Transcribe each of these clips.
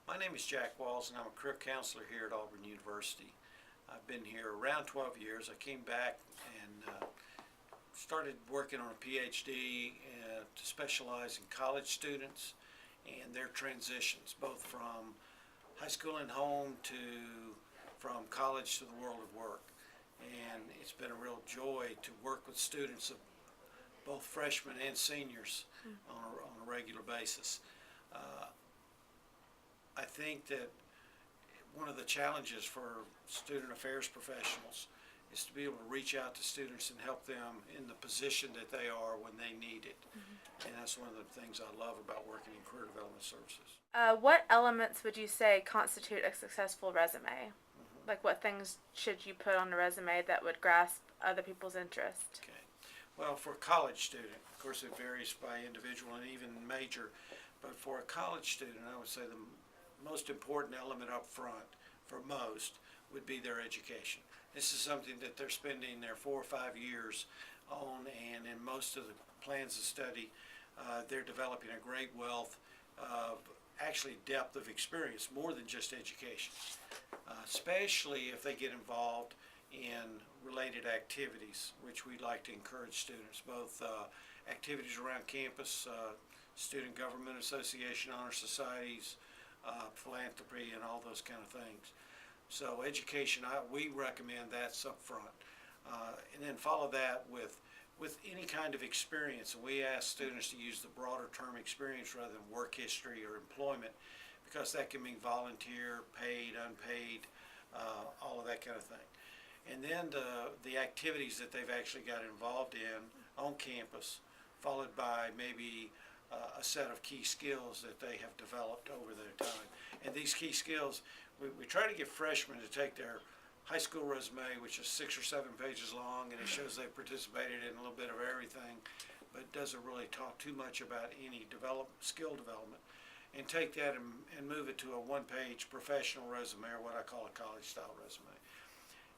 My name is Jack Walls, and I'm a career counselor here at Auburn University. I've been here around 12 years. I came back and started working on a PhD to specialize in college students and their transitions, both from high school and home to from college to the world of work. And it's been a real joy to work with students of both freshmen and seniors on a regular basis. I think that one of the challenges for student affairs professionals is to be able to reach out to students and help them in the position that they are when they need it. And that's one of the things I love about working in career development services. What elements would you say constitute a successful resume? Like, what things should you put on a resume that would grasp other people's interest? Okay. Well, for a college student, of course it varies by individual and even major, but for a college student, I would say the most important element up front for most would be their education. This is something that they're spending their 4 or 5 years on, and in most of the plans of study, they're developing a great wealth of actually depth of experience, more than just education, especially if they get involved in related activities, which we like to encourage students, both activities around campus, student government association, honor societies, philanthropy, and all those kind of things. So education, we recommend that's up front. And then follow that with any kind of experience. And we ask students to use the broader term experience rather than work history or employment, because that can mean volunteer, paid, unpaid, all of that kind of thing. And then the activities that they've actually got involved in on campus, followed by maybe a set of key skills that they have developed over their time. And these key skills, we try to get freshmen to take their high school resume, which is 6 or 7 pages long, and it shows they participated in a little bit of everything, but doesn't really talk too much about any skill development, and take that and move it to a 1-page professional resume, or what I call a college-style resume.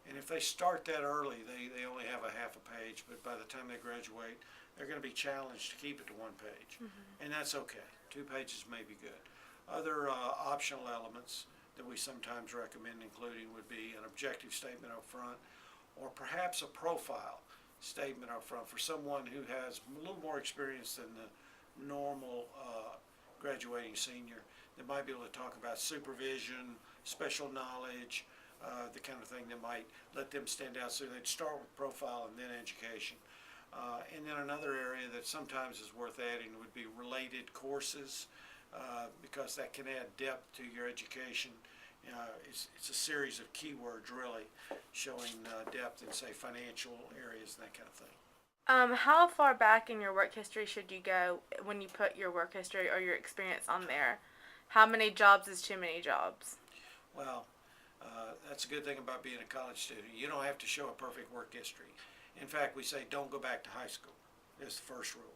And if they start that early, they only have a half a page, but by the time they graduate, they're going to be challenged to keep it to 1 page. And that's okay. 2 pages may be good. Other optional elements that we sometimes recommend including would be an objective statement up front, or perhaps a profile statement up front for someone who has a little more experience than the normal graduating senior, that might be able to talk about supervision, special knowledge, the kind of thing that might let them stand out. So they'd start with profile and then education. And then another area that sometimes is worth adding would be related courses, because that can add depth to your education. It's a series of keywords really showing depth in, say, financial areas and that kind of thing. How far back in your work history should you go when you put your work history or your experience on there? How many jobs is too many jobs? Well, that's a good thing about being a college student. You don't have to show a perfect work history. In fact, we say don't go back to high school. That's the first rule.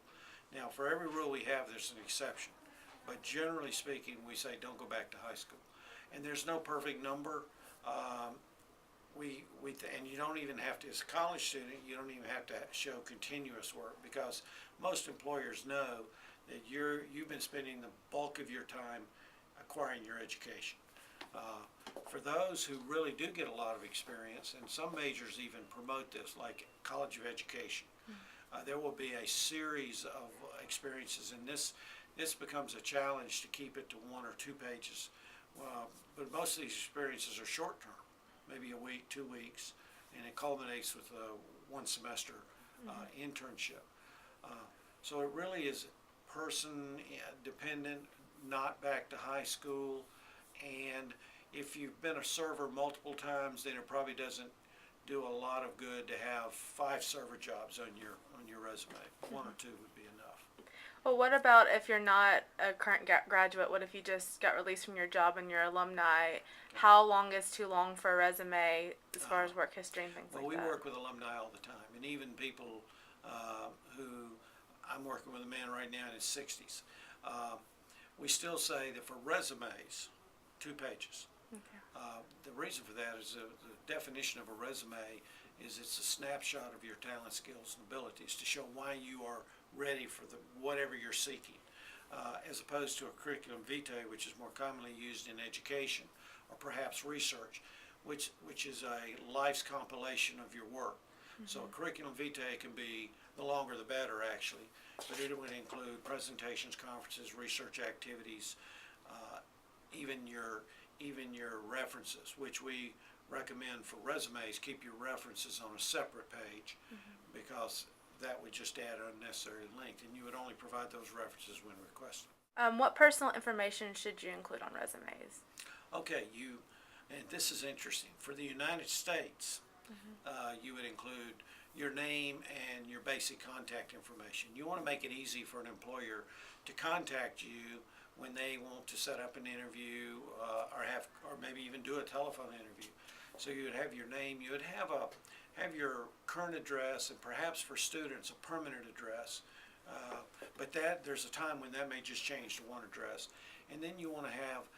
Now, for every rule we have, there's an exception. But generally speaking, we say don't go back to high school. And there's no perfect number. And you don't even have to, as a college student, you don't even have to show continuous work, because most employers know that you've been spending the bulk of your time acquiring your education. For those who really do get a lot of experience, and some majors even promote this, like College of Education, there will be a series of experiences, and this becomes a challenge to keep it to 1 or 2 pages. But most of these experiences are short term, maybe a week, 2 weeks, and it culminates with a 1 semester internship. So it really is person dependent, not back to high school. And if you've been a server multiple times, then it probably doesn't do a lot of good to have 5 server jobs on your resume. 1 or 2 would be enough. Well, what about if you're not a current graduate? What if you just got released from your job and you're alumni? How long is too long for a resume as far as work history and things like that? Well, we work with alumni all the time, and even people who, I'm working with a man right now in his 60s. We still say that for resumes, 2 pages. Okay. The reason for that is the definition of a resume is it's a snapshot of your talent, skills, and abilities to show why you are ready for whatever you're seeking. as opposed to a curriculum vitae, which is more commonly used in education or perhaps research, which is a life's compilation of your work. So a curriculum vitae can be, the longer the better actually, but it would include presentations, conferences, research activities, even your references, which we recommend for resumes. Keep your references on a separate page because that would just add unnecessary length, and you would only provide those references when requested. What personal information should you include on resumes? Okay, and this is interesting. For the United States, you would include your name and your basic contact information. You want to make it easy for an employer to contact you when they want to set up an interview or maybe even do a telephone interview. So you would have your name, you would have your current address, and perhaps for students a permanent address. But there's a time when that may just change to one address. And then you want to have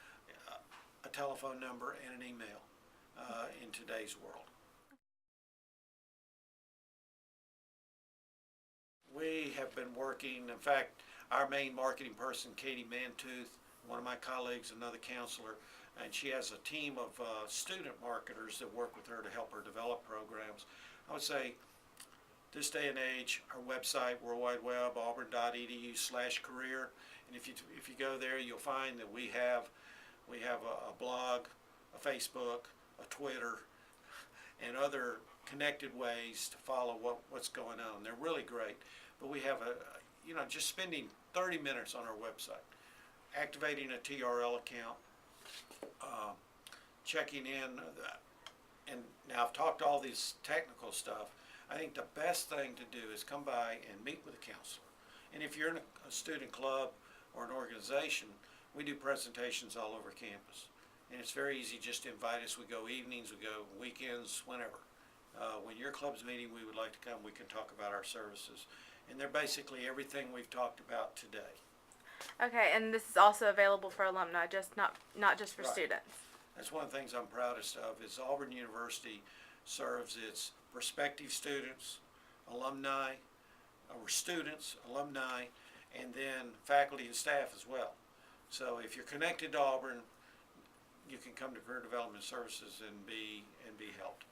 a telephone number and an email in today's world. We have been working, in fact, our main marketing person, Katie Mantooth, one of my colleagues, another counselor, and she has a team of student marketers that work with her to help her develop programs. I would say this day and age, our website, World Wide Web, auburn.edu/career, and if you go there, you'll find that we have a blog, a Facebook, a Twitter, and other connected ways to follow what's going on. They're really great, but we have just spending 30 minutes on our website, activating a TRL account, checking in, and now I've talked all this technical stuff. I think the best thing to do is come by and meet with a counselor. And if you're in a student club or an organization, we do presentations all over campus. And it's very easy just to invite us. We go evenings, we go weekends, whenever. When your club's meeting, we would like to come. We can talk about our services. And they're basically everything we've talked about today. Okay, and this is also available for alumni, just not just for Right. students. That's one of the things I'm proudest of is Auburn University serves its prospective students, alumni, or students, alumni, and then faculty and staff as well. So if you're connected to Auburn, you can come to Career Development Services and be helped.